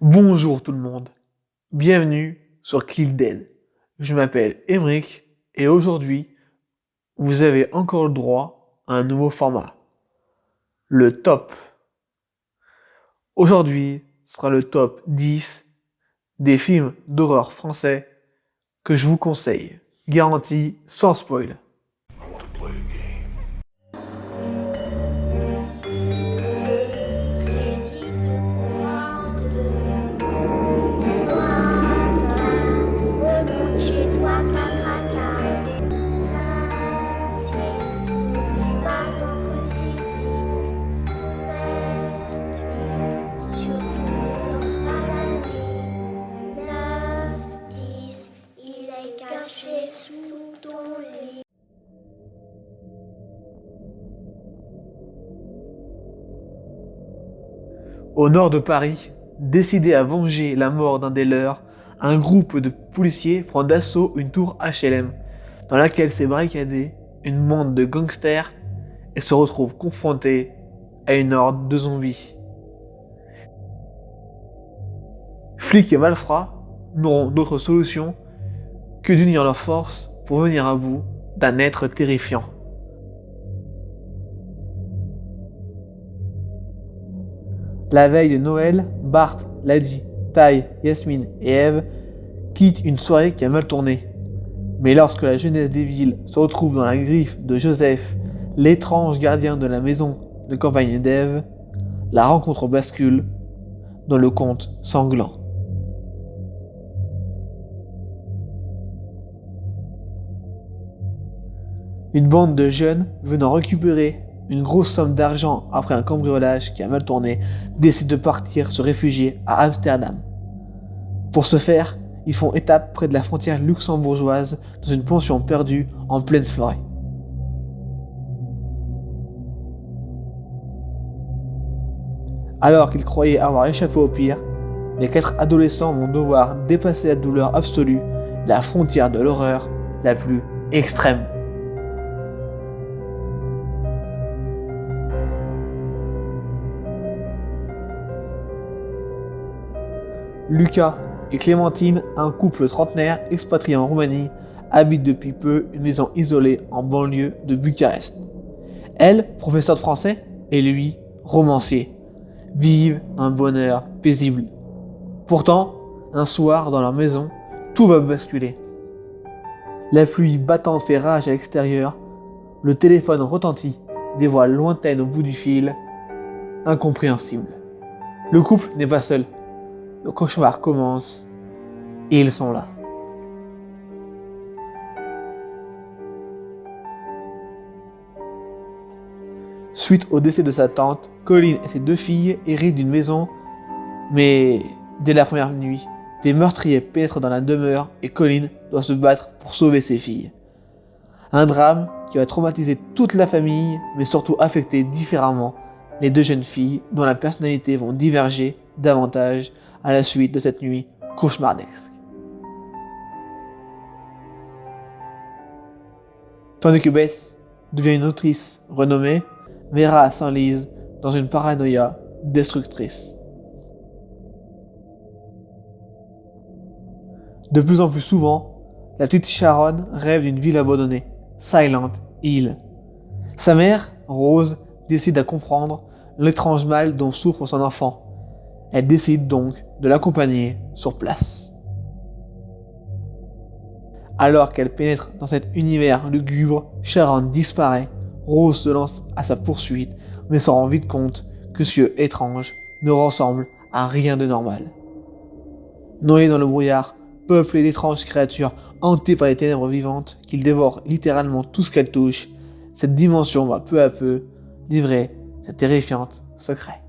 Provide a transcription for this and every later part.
Bonjour tout le monde, bienvenue sur Kill Dead. Je m'appelle Emric et aujourd'hui, vous avez encore le droit à un nouveau format, le top. Aujourd'hui sera le top 10 des films d'horreur français que je vous conseille, garanti sans spoil. Caché sous ton lit. Au nord de Paris, décidé à venger la mort d'un des leurs, un groupe de policiers prend d'assaut une tour HLM dans laquelle s'est barricadée une bande de gangsters et se retrouve confronté à une horde de zombies. Flics et malfrats n'auront d'autre solution que d'unir leurs forces pour venir à bout d'un être terrifiant. La veille de Noël, Bart, Lady, Ty, Yasmine et Eve quittent une soirée qui a mal tourné. Mais lorsque la jeunesse des villes se retrouve dans la griffe de Joseph, l'étrange gardien de la maison de campagne d'Eve, la rencontre bascule dans le conte sanglant. Une bande de jeunes venant récupérer une grosse somme d'argent après un cambriolage qui a mal tourné décide de partir se réfugier à Amsterdam. Pour ce faire, ils font étape près de la frontière luxembourgeoise dans une pension perdue en pleine forêt. Alors qu'ils croyaient avoir échappé au pire, les 4 adolescents vont devoir dépasser la douleur absolue, la frontière de l'horreur la plus extrême. Lucas et Clémentine, un couple trentenaire expatrié en Roumanie, habitent depuis peu une maison isolée en banlieue de Bucarest. Elle, professeure de français, et lui, romancier, vivent un bonheur paisible. Pourtant, un soir, dans leur maison, tout va basculer. La pluie battante fait rage à l'extérieur, le téléphone retentit, des voix lointaines au bout du fil, incompréhensibles. Le couple n'est pas seul. Le cauchemar commence et ils sont là. Suite au décès de sa tante, Colin et ses 2 filles héritent d'une maison, mais dès la première nuit, des meurtriers pénètrent dans la demeure et Colin doit se battre pour sauver ses filles. Un drame qui va traumatiser toute la famille, mais surtout affecter différemment les 2 jeunes filles dont la personnalité vont diverger davantage à la suite de cette nuit cauchemardesque. Tandis que Bess devient une autrice renommée, Vera s'enlise dans une paranoïa destructrice. De plus en plus souvent, la petite Sharon rêve d'une ville abandonnée, Silent Hill. Sa mère, Rose, décide à comprendre l'étrange mal dont souffre son enfant. Elle décide donc de l'accompagner sur place. Alors qu'elle pénètre dans cet univers lugubre, Sharon disparaît. Rose se lance à sa poursuite, mais se rend vite compte que ce lieu étrange ne ressemble à rien de normal. Noyée dans le brouillard, peuplée d'étranges créatures hantées par les ténèbres vivantes qui dévorent littéralement tout ce qu'elle touche, cette dimension va peu à peu livrer ses terrifiants secrets.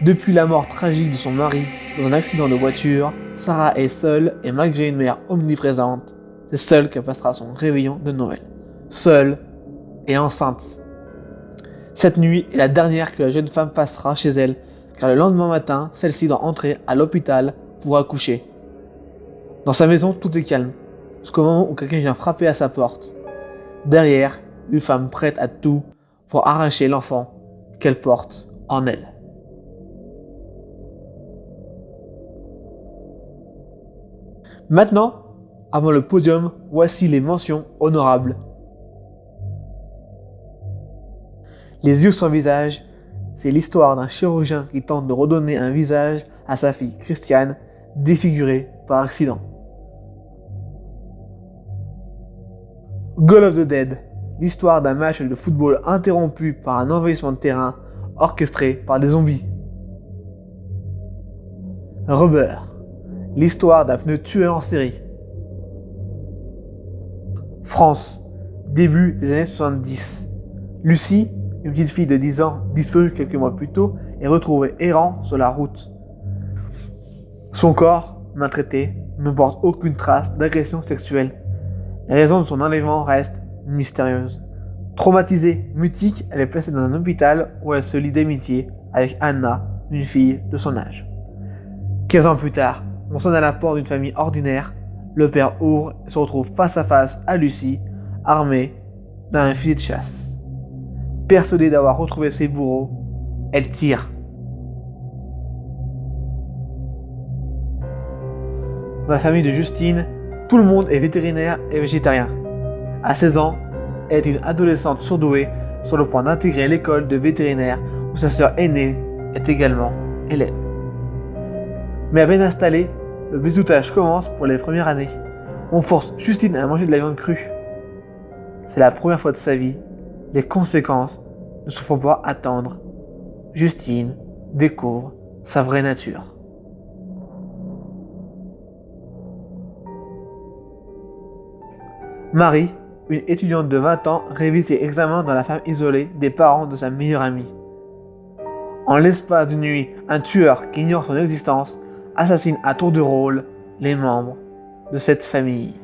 Depuis la mort tragique de son mari dans un accident de voiture, Sarah est seule et malgré une mère omniprésente, c'est seule qu'elle passera son réveillon de Noël. Seule et enceinte. Cette nuit est la dernière que la jeune femme passera chez elle, car le lendemain matin, celle-ci doit entrer à l'hôpital pour accoucher. Dans sa maison, tout est calme, jusqu'au moment où quelqu'un vient frapper à sa porte. Derrière, une femme prête à tout pour arracher l'enfant qu'elle porte en elle. Maintenant, avant le podium, voici les mentions honorables. Les yeux sans visage, c'est l'histoire d'un chirurgien qui tente de redonner un visage à sa fille Christiane, défigurée par accident. Goal of the Dead, l'histoire d'un match de football interrompu par un envahissement de terrain orchestré par des zombies. Rubber, l'histoire d'un pneu tueur en série. France, début des années 70. Lucie, une petite fille de 10 ans disparue quelques mois plus tôt, est retrouvée errant sur la route. Son corps, maltraité, ne porte aucune trace d'agression sexuelle. Les raisons de son enlèvement restent mystérieuses. Traumatisée, mutique, elle est placée dans un hôpital où elle se lie d'amitié avec Anna, une fille de son âge. 15 ans plus tard, on sonne à la porte d'une famille ordinaire. Le père ouvre et se retrouve face à face à Lucie, armée d'un fusil de chasse. Persuadée d'avoir retrouvé ses bourreaux, elle tire. Dans la famille de Justine, tout le monde est vétérinaire et végétarien. À 16 ans, elle est une adolescente surdouée sur le point d'intégrer l'école de vétérinaire où sa sœur aînée est également élève. Mais à peine installée, le bizutage commence pour les premières années. On force Justine à manger de la viande crue. C'est la première fois de sa vie. Les conséquences ne se font pas attendre. Justine découvre sa vraie nature. Marie, une étudiante de 20 ans, révise ses examens dans la ferme isolée des parents de sa meilleure amie. En l'espace d'une nuit, un tueur qui ignore son existence assassine à tour de rôle les membres de cette famille.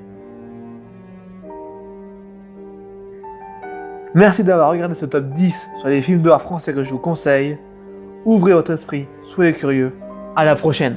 Merci d'avoir regardé ce top 10 sur les films d'horreur français que je vous conseille. Ouvrez votre esprit, soyez curieux. À la prochaine.